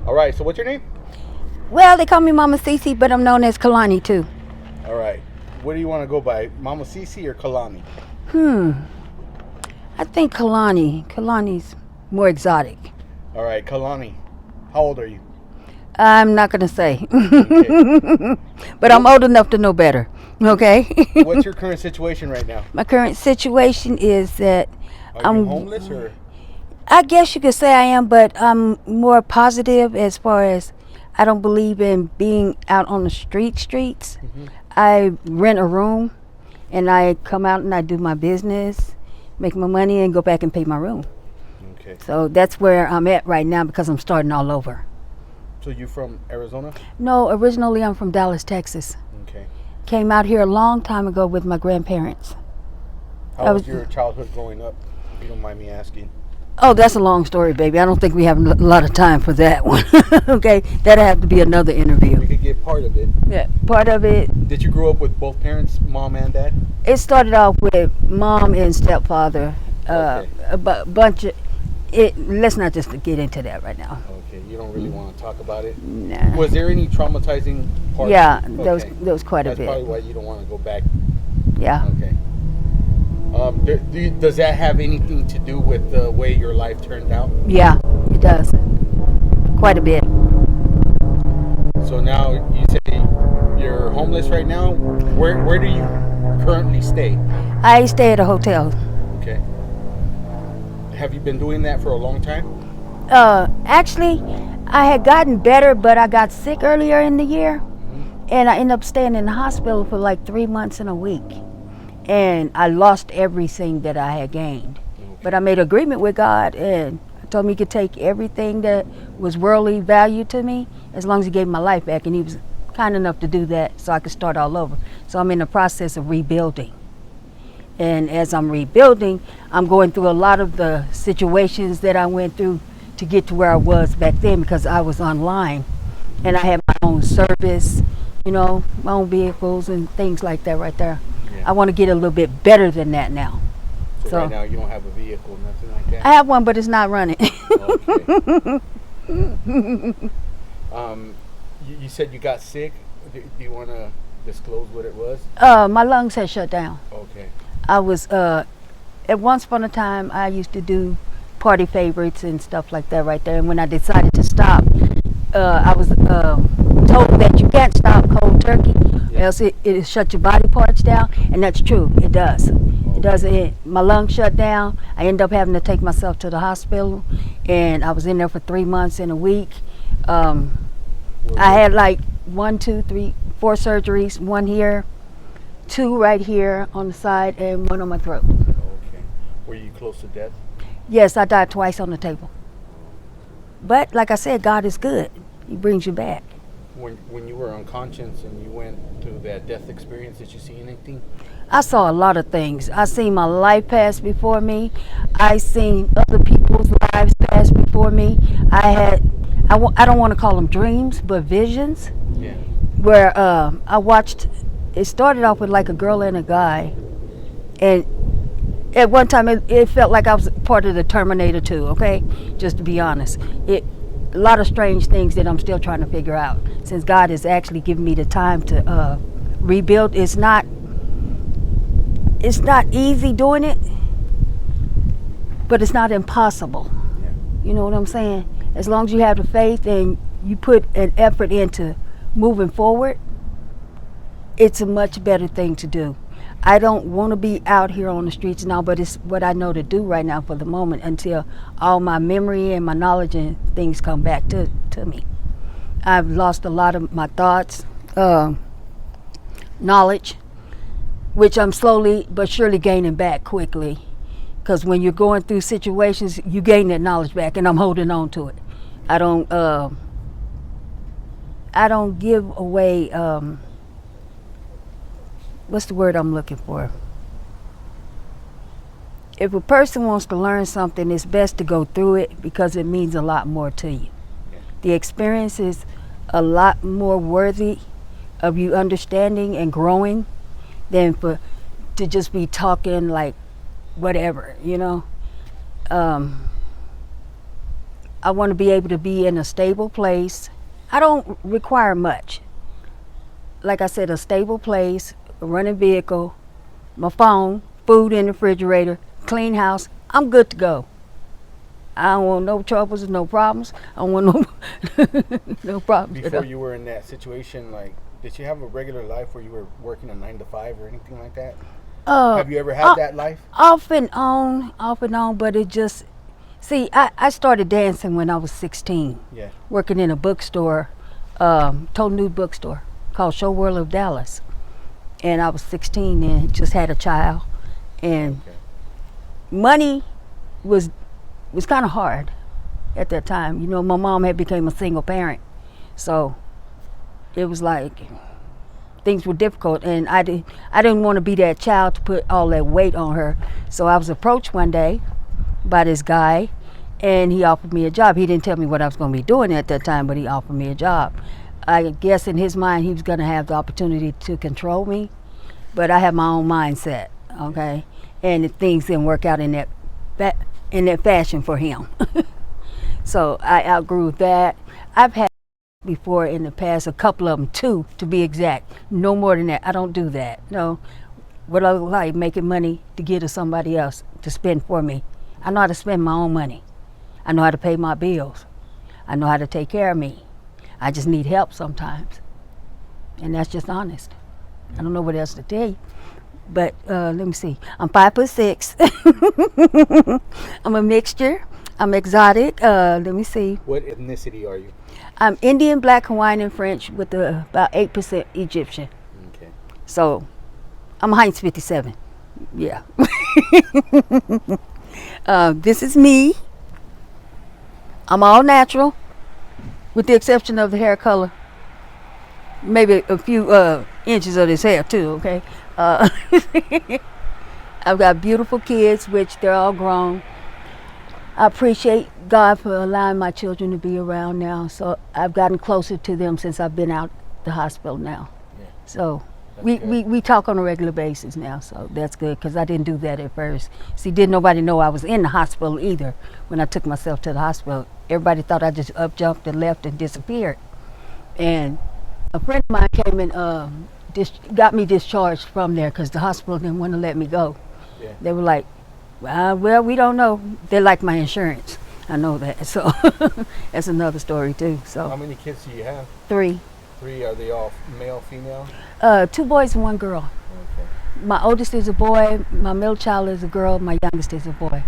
All right. So what's your name? Well, they call me Mama Cici, but I'm known as Kanani too. All right. What do you want to go by, Mama Cici or Kalani? I think Kalani. Kalani's more exotic. All right, Kalani. How old are you? I'm not gonna say, Okay. but I'm old enough to know better. Okay. What's your current situation right now? My current situation is that Are you homeless or? I guess you could say I am, but I'm more positive as far as I don't believe in being out on the streets. I rent a room and I come out and I do my business, make my money and go back and pay my room. Okay. So that's where I'm at right now because I'm starting all over. So you from Arizona? No, originally I'm from Dallas, Texas. Okay. Came out here a long time ago with my grandparents. How was your childhood growing up, if you don't mind me asking? Oh, that's a long story, baby. I don't think we have a lot of time for that one. Okay, that'll have to be another interview. We could get part of it. Yeah, part of it. Did you grow up with both parents, mom and dad? It started off with mom and stepfather. Okay. A bunch of it. Let's not just get into that right now. Okay, you don't really want to talk about it? Nah. Was there any traumatizing parts? Yeah, Okay. there was quite a That's bit. probably why you don't want to go back. Yeah. Okay. Does that have anything to do with the way your life turned out? Yeah, it does. Quite a bit. So now you say you're homeless right now. Where do you currently stay? I stay at a hotel. Okay. Have you been doing that for a long time? Actually, I had gotten better, but I got sick earlier in the year, and I ended up staying in the hospital for like 3 months and a week. And I lost everything that I had gained. But I made an agreement with God, and I told him he could take everything that was worldly value to me as long as he gave my life back, and he was kind enough to do that so I could start all over. So I'm in the process of rebuilding. And as I'm rebuilding, I'm going through a lot of the situations that I went through to get to where I was back then, because I was online and I had my own service, my own vehicles and things like that right there. Yeah. I want to get a little bit better than that now. So right now you don't have a vehicle, nothing like that? I have one, but it's not running. Okay. You said you got sick. Do you want to disclose what it was? My lungs had shut down. Okay. I was, at once upon a time, I used to do party favorites and stuff like that right there. And when I decided to stop, I was told that you can't stop cold turkey, else it shut your body parts down. And that's true, it does. It does. My lungs shut down. I ended up having to take myself to the hospital, and I was in there for 3 months and a week. I had like 1, 2, 3, 4 surgeries, 1 here, 2 right here on the side, and 1 on my throat. Okay. Were you close to death? Yes, I died twice on the table. But like I said, God is good. He brings you back. When you were unconscious and you went through that death experience, did you see anything? I saw a lot of things. I seen my life pass before me. I seen other people's lives pass before me. I don't want to call them dreams, but visions. Yeah. Where I watched, it started off with like a girl and a guy. And at one time it felt like I was part of the Terminator 2, okay? Just to be honest. A lot of strange things that I'm still trying to figure out. Since God has actually given me the time to rebuild. It's not easy doing it, but it's not impossible. Yeah. You know what I'm saying? As long as you have the faith and you put an effort into moving forward, it's a much better thing to do. I don't want to be out here on the streets now, but it's what I know to do right now for the moment until all my memory and my knowledge and things come back to me. I've lost a lot of my thoughts, knowledge, which I'm slowly but surely gaining back quickly. Because when you're going through situations, you gain that knowledge back, and I'm holding on to it. I don't give away, what's the word I'm looking for? If a person wants to learn something, it's best to go through it because it means a lot more to you. The experience is a lot more worthy of you understanding and growing than to just be talking like whatever, I want to be able to be in a stable place. I don't require much. Like I said, a stable place, a running vehicle, my phone, food in the refrigerator, clean house. I'm good to go. I don't want no troubles, no problems. I don't want no problems. Before you were in that situation, like, did you have a regular life where you were working a 9 to 5 or anything like that? Have you ever had that life? Off and on, but it just, see, I started dancing when I was 16. Yeah. Working in a bookstore, total new bookstore called Show World of Dallas. And I was 16 and just had a child. And money was kind of hard at that time. You know, my mom had become a single parent. So it was like things were difficult, and I didn't want to be that child to put all that weight on her. So I was approached one day by this guy, and he offered me a job. He didn't tell me what I was going to be doing at that time, but he offered me a job. I guess in his mind he was going to have the opportunity to control me, but I have my own mindset, okay? And if things didn't work out in that fashion for him. So I outgrew that. I've had before in the past, a couple of them, 2 to be exact, no more than that. I don't do that. No, what I like making money to give to somebody else to spend for me. I know how to spend my own money. I know how to pay my bills. I know how to take care of me. I just need help sometimes, and that's just honest. I don't know what else to tell you, but let me see. I'm 5'6". I'm a mixture. I'm exotic. Let me see. What ethnicity are you? I'm Indian, Black, Hawaiian, and French with about 8% Egyptian. Okay. So I'm Heinz 57. Yeah. This is me. I'm all natural, with the exception of the hair color. Maybe a few inches of this hair too, okay? I've got beautiful kids, which they're all grown. I appreciate God for allowing my children to be around now. So I've gotten closer to them since I've been out the hospital now. Yeah. So we talk on a regular basis now, so that's good, because I didn't do that at first. See, didn't nobody know I was in the hospital either when I took myself to the hospital. Everybody thought I just up jumped and left and disappeared. And a friend of mine came and got me discharged from there because the hospital didn't want to let me go. Yeah. They were like, well, we don't know. They like my insurance. I know that. So that's another story too. So how many kids do you have? 3. 3. Are they all male, female? 2 boys and 1 girl. Okay. My oldest is a boy. My middle child is a girl. My youngest is a boy. Okay.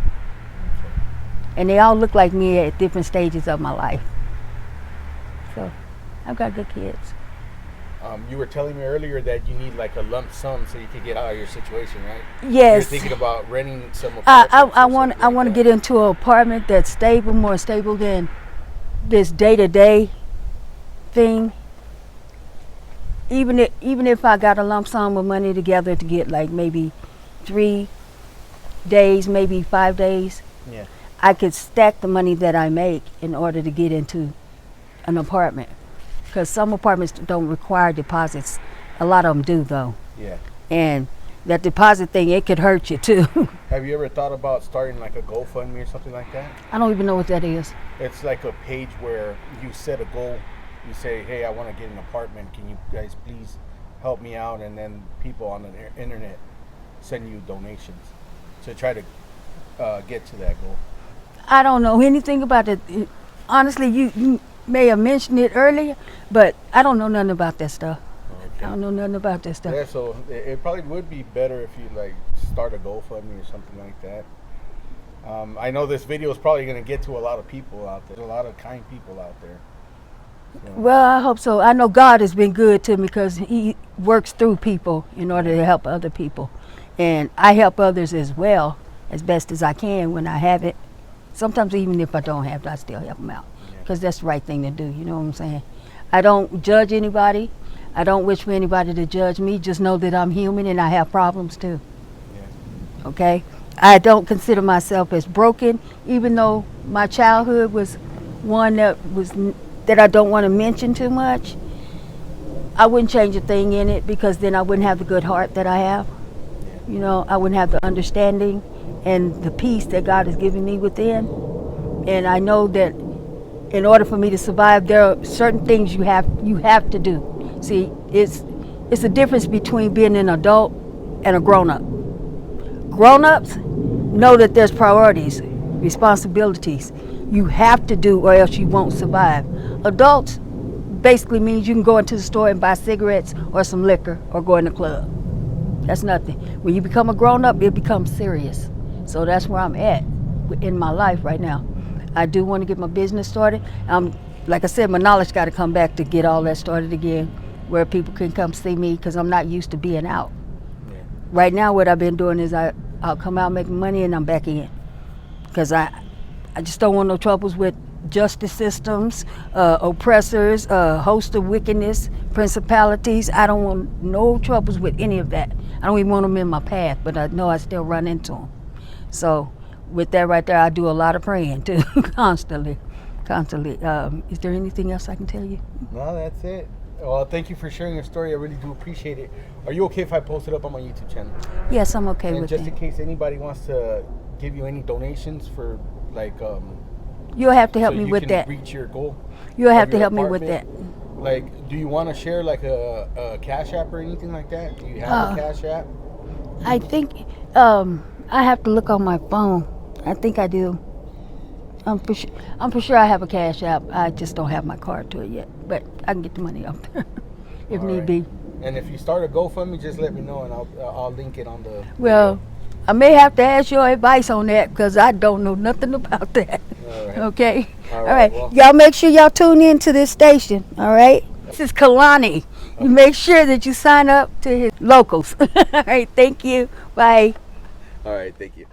And they all look like me at different stages of my life. So I've got good kids. You were telling me earlier that you need like a lump sum so you could get out of your situation, right? Yes. You're thinking about renting some apartments. I want to get into an apartment that's stable, more stable than this day-to-day thing. Even if I got a lump sum of money together to get like maybe 3 days, maybe 5 days, Yeah. I could stack the money that I make in order to get into an apartment. Because some apartments don't require deposits. A lot of them do, though. Yeah. And that deposit thing, it could hurt you, too. Have you ever thought about starting like a GoFundMe or something like that? I don't even know what that is. It's like a page where you set a goal. You say, hey, I want to get an apartment. Can you guys please help me out? And then people on the internet send you donations to try to get to that goal. I don't know anything about it. Honestly, you may have mentioned it earlier, but I don't know nothing about that stuff. Okay. I don't know nothing about that stuff. Yeah, so it probably would be better if you like start a GoFundMe or something like that. I know this video is probably going to get to a lot of people out there. There's a lot of kind people out there. So. Well, I hope so. I know God has been good to me because He works through people in order to help other people. And I help others as well, as best as I can when I have it. Sometimes even if I don't have it, I still help them out. Because that's the right thing to do, you know what I'm saying? I don't judge anybody. I don't wish for anybody to judge me. Just know that I'm human and I have problems too. Yeah. Okay? I don't consider myself as broken, even though my childhood was one that I don't want to mention too much. I wouldn't change a thing in it, because then I wouldn't have the good heart that I have. You know, I wouldn't have the understanding and the peace that God has given me within. And I know that in order for me to survive, there are certain things you have to do. See, it's a difference between being an adult and a grown-up. Grown-ups know that there's priorities, responsibilities you have to do or else you won't survive. Adults basically means you can go into the store and buy cigarettes or some liquor or go in the club. That's nothing. When you become a grown-up, it becomes serious. So that's where I'm at in my life right now. I do want to get my business started. Like I said, my knowledge got to come back to get all that started again, where people can come see me, because I'm not used to being out. Yeah. Right now, what I've been doing is I'll come out making money and I'm back in, because I just don't want no troubles with justice systems, oppressors, host of wickedness, principalities. I don't want no troubles with any of that. I don't even want them in my path, but I know I still run into them. So with that right there, I do a lot of praying too, constantly. Is there anything else I can tell you? No, that's it. Well, thank you for sharing your story. I really do appreciate it. Are you okay if I post it up on my YouTube channel? Yes, I'm okay And with just that. in case anybody wants to give you any donations for like You'll have to help so me you with can that. reach your goal. You'll have of to your help me with that. apartment. Like, do you want to share like a Cash App or anything like that? Do you have a Cash App? I think I have to look on my phone. I think I do. I'm for sure I have a Cash App. I just don't have my card to it yet, but I can get the money up there if All need right. be. And if you start a GoFundMe, just let me know and I'll link it on the. Well, I may have to ask your advice on that because I don't know nothing about that. All right. Okay? All All right, right. well- Y'all make sure y'all tune in to this station. All right? This is Kanani. You make sure that you sign up to his locals. All right. Thank you. Bye. All right. Thank you.